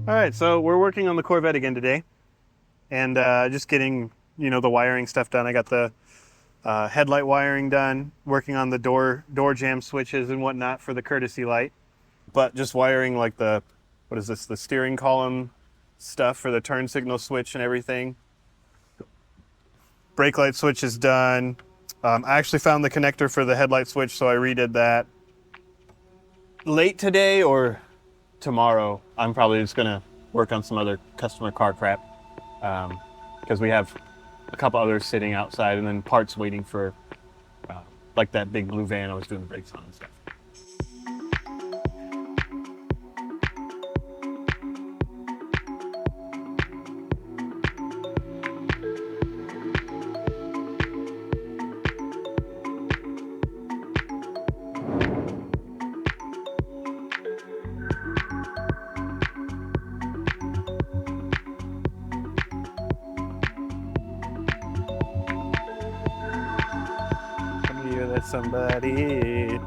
All right, so we're working on the Corvette again today, and just getting the wiring stuff done. I got the headlight wiring done, working on the door jamb switches and whatnot for the courtesy light, but just wiring like the the steering column stuff for the turn signal switch and everything. Brake light switch is done. I actually found the connector for the headlight switch, so I redid that. Late today or tomorrow, I'm probably just gonna work on some other customer car crap, because we have a couple others sitting outside and then parts waiting for like that big blue van I was doing the brakes on and stuff. Somebody.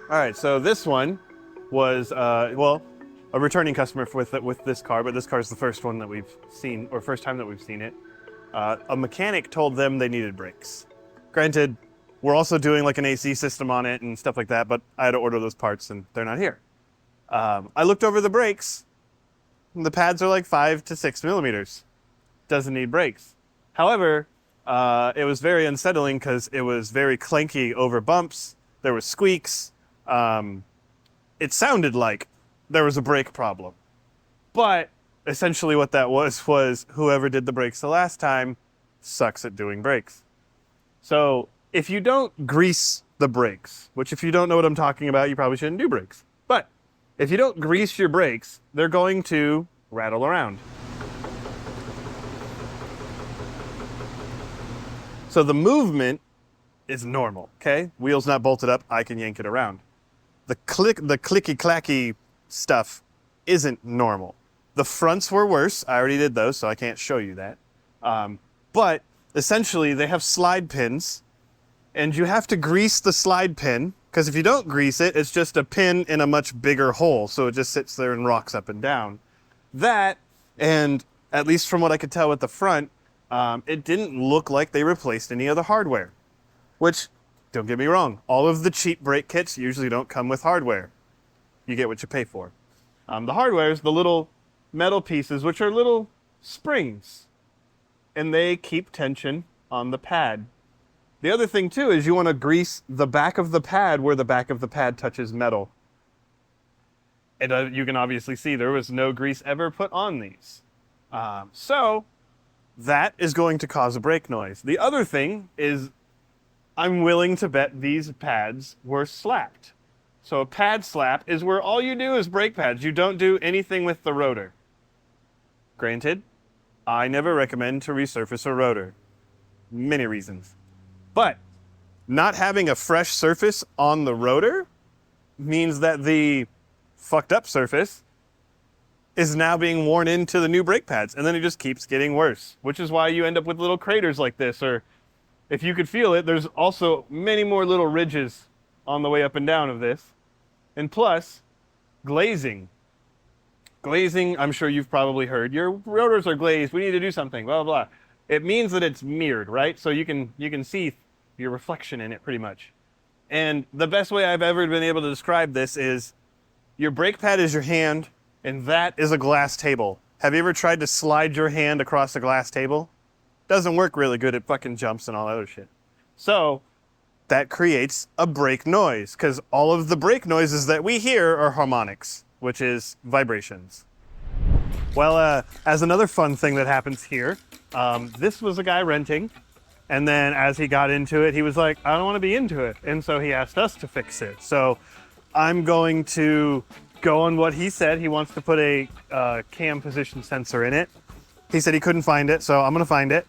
All right, so this one was well, a returning customer with this car, but this car is the first one that we've seen, or first time that we've seen it. A mechanic told them they needed brakes. Granted, we're also doing like an AC system on it and stuff like that, but I had to order those parts and they're not here. I looked over the brakes, and the pads are like 5 to 6 millimeters. Doesn't need brakes. However, it was very unsettling because it was very clanky over bumps. There were squeaks. It sounded like there was a brake problem. But essentially what that was whoever did the brakes the last time sucks at doing brakes. So if you don't grease the brakes, which if you don't know what I'm talking about, you probably shouldn't do brakes. But if you don't grease your brakes, they're going to rattle around. So the movement is normal, okay? Wheel's not bolted up, I can yank it around. The clicky-clacky stuff isn't normal. The fronts were worse. I already did those, so I can't show you that. But essentially, they have slide pins, and you have to grease the slide pin, because if you don't grease it, it's just a pin in a much bigger hole, so it just sits there and rocks up and down. That, and at least from what I could tell with the front, it didn't look like they replaced any of the hardware, which, don't get me wrong, all of the cheap brake kits usually don't come with hardware. You get what you pay for. The hardware is the little metal pieces, which are little springs, and they keep tension on the pad. The other thing too is you want to grease the back of the pad where the back of the pad touches metal. And you can obviously see there was no grease ever put on these. So that is going to cause a brake noise. The other thing is I'm willing to bet these pads were slapped. So a pad slap is where all you do is brake pads. You don't do anything with the rotor. Granted, I never recommend to resurface a rotor. Many reasons. But not having a fresh surface on the rotor means that the fucked up surface is now being worn into the new brake pads, and then it just keeps getting worse, which is why you end up with little craters like this, or if you could feel it, there's also many more little ridges on the way up and down of this. And plus, glazing. Glazing, I'm sure you've probably heard, your rotors are glazed, we need to do something, blah, blah, blah. It means that it's mirrored, right? So you can see your reflection in it pretty much. And the best way I've ever been able to describe this is your brake pad is your hand, and that is a glass table. Have you ever tried to slide your hand across a glass table? Doesn't work really good. It fucking jumps and all that other shit. So that creates a brake noise, because all of the brake noises that we hear are harmonics, which is vibrations. Well, as another fun thing that happens here, this was a guy renting, and then as he got into it, he was like, I don't want to be into it. And so he asked us to fix it. So I'm going to go on what he said. He wants to put a cam position sensor in it. He said he couldn't find it, so I'm gonna find it.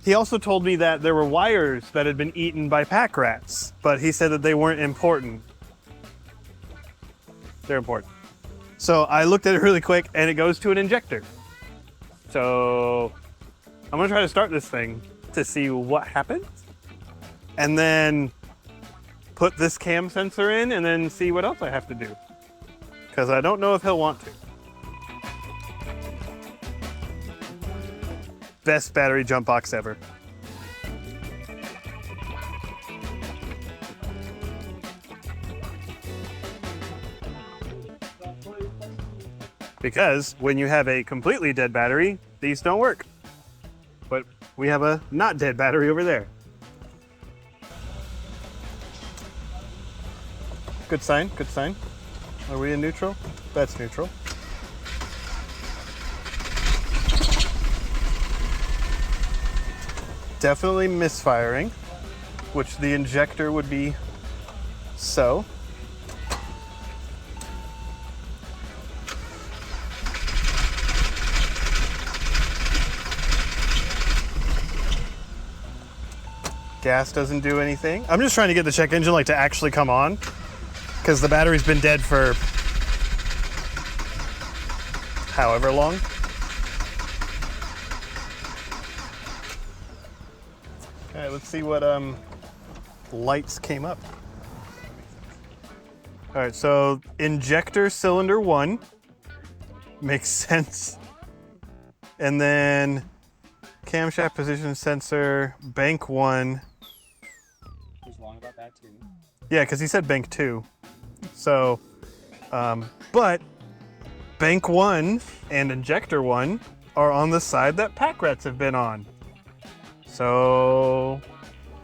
He also told me that there were wires that had been eaten by pack rats, but he said that they weren't important. They're important. So I looked at it really quick, and it goes to an injector. So I'm gonna try to start this thing to see what happens. And then put this cam sensor in and then see what else I have to do. Because I don't know if he'll want to. Best battery jump box ever. Because when you have a completely dead battery, these don't work. But we have a not dead battery over there. Good sign, good sign. Are we in neutral? That's neutral. Definitely misfiring, which the injector would be so. Gas doesn't do anything. I'm just trying to get the check engine light to actually come on because the battery's been dead for however long. Okay, let's see what lights came up. All right, so injector cylinder 1 makes sense. And then camshaft position sensor, bank 1. He was wrong about that too. Yeah, because he said bank 2. So, but bank 1 and injector 1 are on the side that pack rats have been on. So,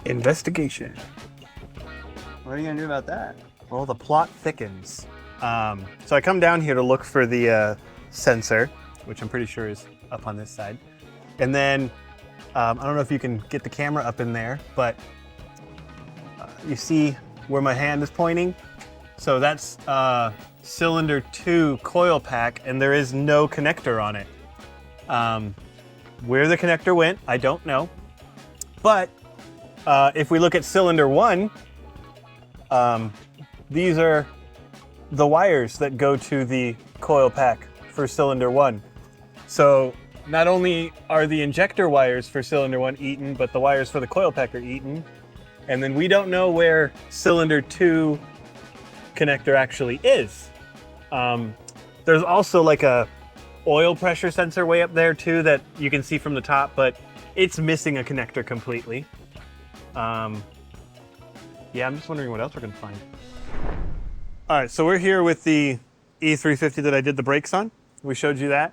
investigation. What are you gonna do about that? Well, the plot thickens. So I come down here to look for the sensor, which I'm pretty sure is up on this side. And then, I don't know if you can get the camera up in there, but you see where my hand is pointing? So that's cylinder 2 coil pack, and there is no connector on it. Where the connector went, I don't know. But if we look at cylinder 1, these are the wires that go to the coil pack for cylinder 1. So not only are the injector wires for cylinder 1 eaten, but the wires for the coil pack are eaten. And then we don't know where cylinder 2 connector actually is. There's also like a oil pressure sensor way up there too that you can see from the top, but it's missing a connector completely. Yeah, I'm just wondering what else we're gonna find. All right, so we're here with the E350 that I did the brakes on. We showed you that.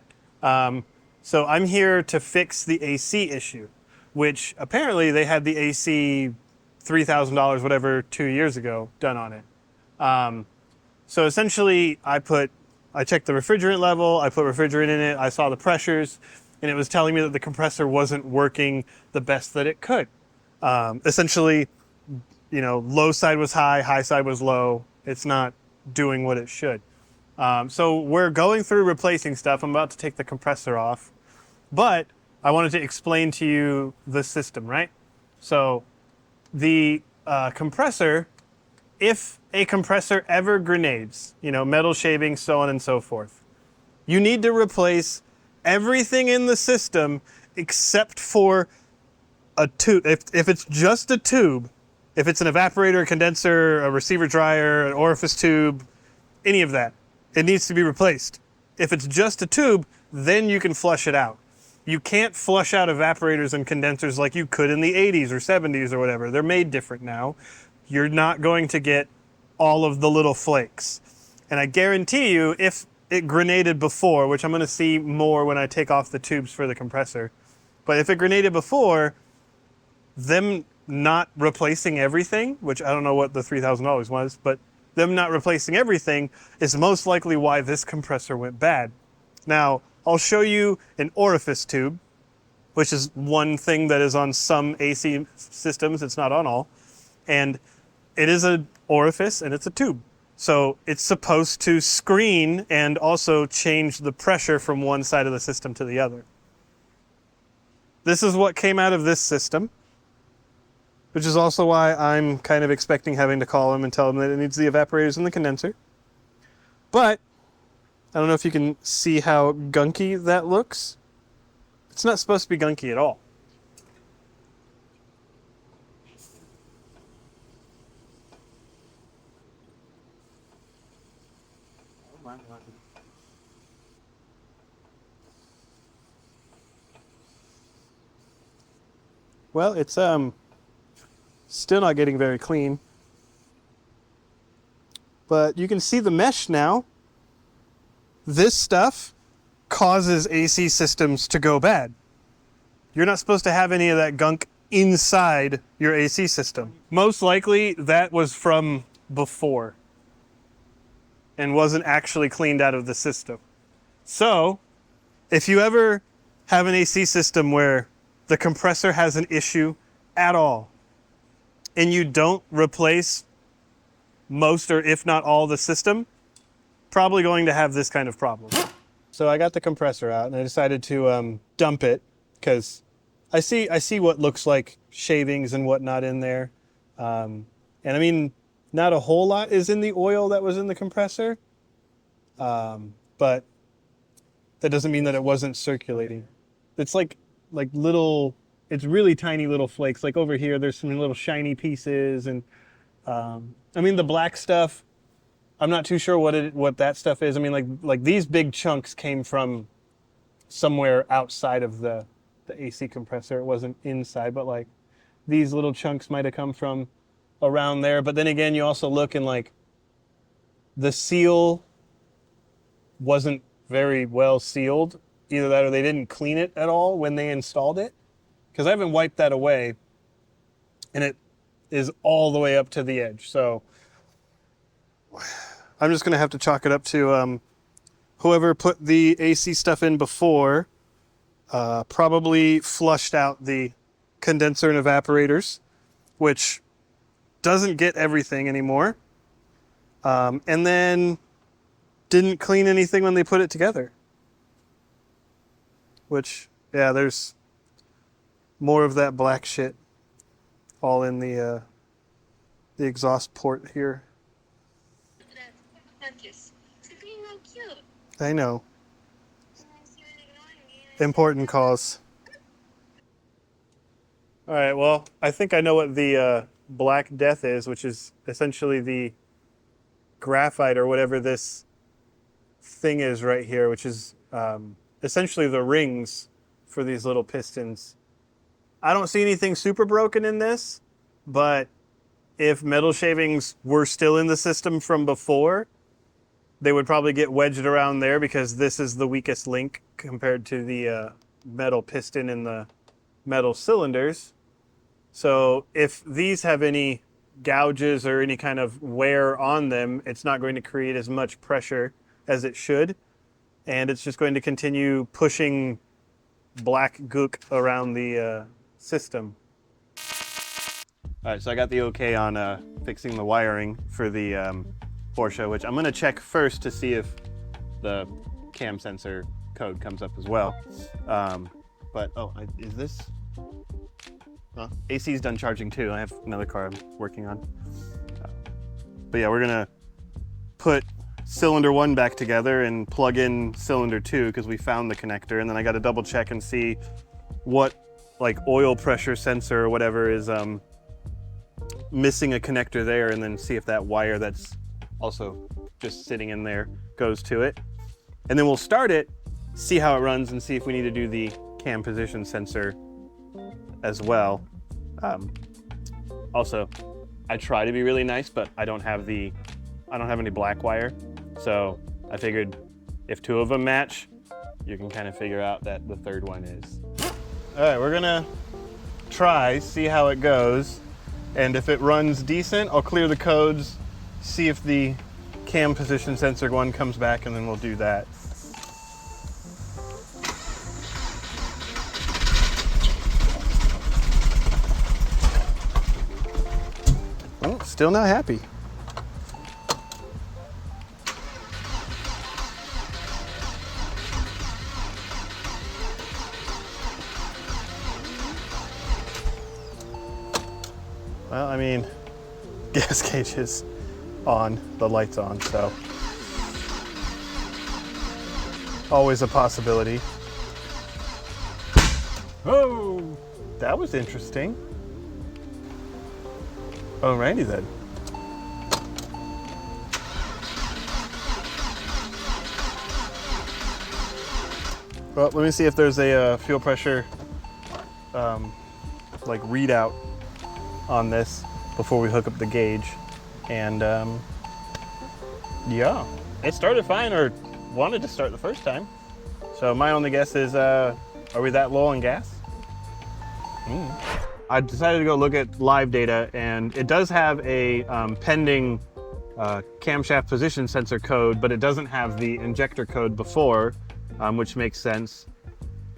So I'm here to fix the AC issue, which apparently they had the AC $3,000, whatever, 2 years ago done on it. So essentially I checked the refrigerant level, I put refrigerant in it, I saw the pressures, and it was telling me that the compressor wasn't working the best that it could. Essentially, you know, low side was high, high side was low. It's not doing what it should. So we're going through replacing stuff. I'm about to take the compressor off, but I wanted to explain to you the system, right? So the compressor, if a compressor ever grenades, you know, metal shaving, so on and so forth, you need to replace everything in the system except for a tube. If it's just a tube, if it's an evaporator, a condenser, a receiver dryer, an orifice tube, any of that, it needs to be replaced. If it's just a tube, then you can flush it out. You can't flush out evaporators and condensers like you could in the 80s or 70s or whatever. They're made different now. You're not going to get all of the little flakes. And I guarantee you, if it grenaded before, which I'm going to see more when I take off the tubes for the compressor, but if it grenaded before, them not replacing everything, which I don't know what the $3,000 was, but them not replacing everything is most likely why this compressor went bad. Now, I'll show you an orifice tube, which is one thing that is on some AC systems. It's not on all. And it is an orifice and it's a tube. So it's supposed to screen and also change the pressure from one side of the system to the other. This is what came out of this system, which is also why I'm kind of expecting having to call them and tell them that it needs the evaporators and the condenser. But I don't know if you can see how gunky that looks. It's not supposed to be gunky at all. Well, it's still not getting very clean. But you can see the mesh now. This stuff causes AC systems to go bad. You're not supposed to have any of that gunk inside your AC system. Most likely that was from before and wasn't actually cleaned out of the system. So, if you ever have an AC system where the compressor has an issue at all and you don't replace most or if not all the system, probably going to have this kind of problem. So I got the compressor out and I decided to dump it because I see what looks like shavings and whatnot in there. And I mean, not a whole lot is in the oil that was in the compressor, but that doesn't mean that it wasn't circulating. It's like little, it's really tiny little flakes. Like over here, there's some little shiny pieces and I mean, the black stuff, I'm not too sure what that stuff is. I mean, like these big chunks came from somewhere outside of the AC compressor. It wasn't inside, but like these little chunks might have come from around there. But then again, you also look and like the seal wasn't very well sealed. Either that or they didn't clean it at all when they installed it. Because I haven't wiped that away and it is all the way up to the edge. So I'm just going to have to chalk it up to whoever put the AC stuff in before probably flushed out the condenser and evaporators, which doesn't get everything anymore, and then didn't clean anything when they put it together. Which, yeah, there's more of that black shit all in the exhaust port here. I know. Important calls. All right, well, I think I know what the Black Death is, which is essentially the graphite or whatever this thing is right here, which is essentially the rings for these little pistons. I don't see anything super broken in this, but if metal shavings were still in the system from before, they would probably get wedged around there because this is the weakest link compared to the metal piston in the metal cylinders. So if these have any gouges or any kind of wear on them, it's not going to create as much pressure as it should. And it's just going to continue pushing black gook around the system. All right, so I got the okay on fixing the wiring for the Porsche, which I'm gonna check first to see if the cam sensor code comes up as well. Is this? AC's done charging too. I have another car I'm working on. But yeah, we're gonna put cylinder 1 back together and plug in cylinder 2 because we found the connector, and then I got to double check and see what like oil pressure sensor or whatever is missing a connector there, and then see if that wire that's also just sitting in there goes to it. And then we'll start it, see how it runs, and see if we need to do the cam position sensor as well. Also, I try to be really nice, but I don't have any black wire. So I figured if 2 of them match, you can kind of figure out that the 3rd one is. All right, we're gonna try, see how it goes. And if it runs decent, I'll clear the codes, see if the cam position sensor one comes back, and then we'll do that. Oh, still not happy. Well, I mean, gas gauge is on, the light's on, so always a possibility. Oh, that was interesting. Alrighty then. Well, let me see if there's a fuel pressure like readout on this before we hook up the gauge. And yeah, it started fine, or wanted to start the first time. So my only guess is, are we that low on gas? I decided to go look at live data, and it does have a pending camshaft position sensor code, but it doesn't have the injector code before, which makes sense.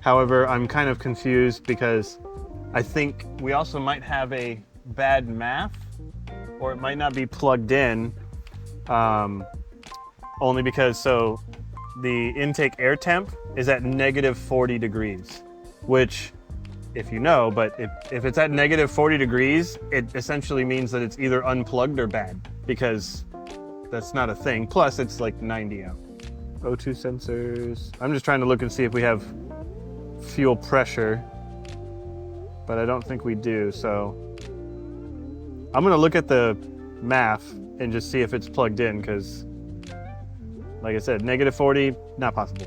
However, I'm kind of confused because I think we also might have a bad math, or it might not be plugged in, only because so the intake air temp is at -40 degrees, which, if you know, but if it's at -40 degrees, it essentially means that it's either unplugged or bad, because that's not a thing. Plus, it's like 90 out. O2 sensors. I'm just trying to look and see if we have fuel pressure, but I don't think we do, so I'm gonna look at the math and just see if it's plugged in, because like I said, -40, not possible.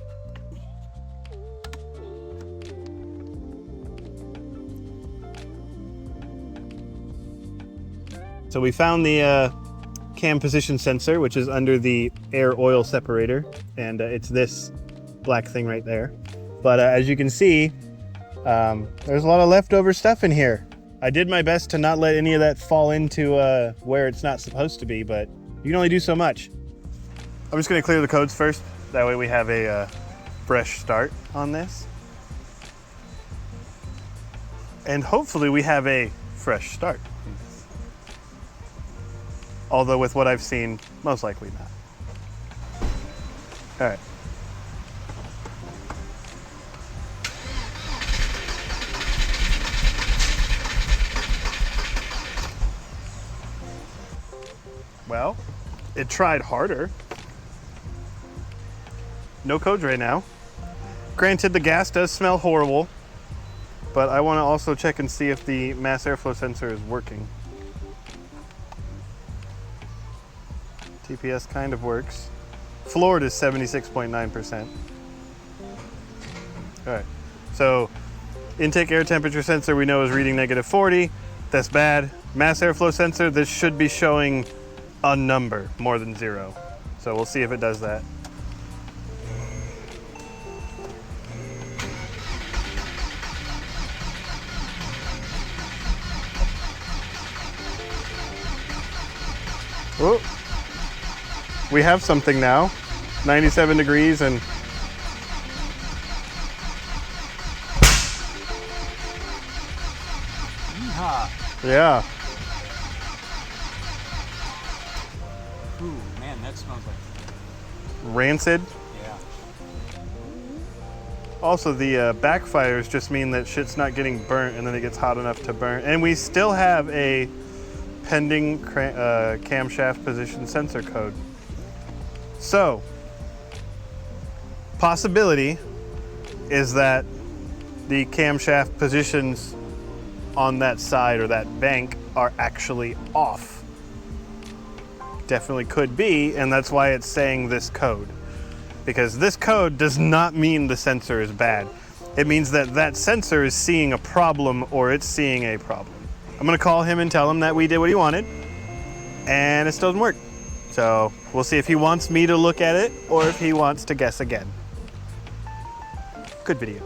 So we found the cam position sensor, which is under the air oil separator, and it's this black thing right there. But as you can see, there's a lot of leftover stuff in here. I did my best to not let any of that fall into where it's not supposed to be, but you can only do so much. I'm just gonna clear the codes first. That way we have a fresh start on this. And hopefully we have a fresh start. Although with what I've seen, most likely not. All right. Well, it tried harder. No codes right now. Granted, the gas does smell horrible, but I want to also check and see if the mass airflow sensor is working. TPS kind of works. Floored is 76.9%. All right, so intake air temperature sensor we know is reading -40. That's bad. Mass airflow sensor, this should be showing a number more than 0. So we'll see if it does that. Oh, we have something now. 97 degrees and yeah. Ooh, man, that smells like Rancid. yeah. Also, the backfires just mean that shit's not getting burnt and then it gets hot enough to burn. And we still have a pending camshaft position sensor code. So, possibility is that the camshaft positions on that side or that bank are actually off. Definitely could be, and that's why it's saying this code. Because this code does not mean the sensor is bad. It means that that sensor is seeing a problem, or it's seeing a problem. I'm gonna call him and tell him that we did what he wanted, and it still doesn't work. So we'll see if he wants me to look at it or if he wants to guess again. Good video.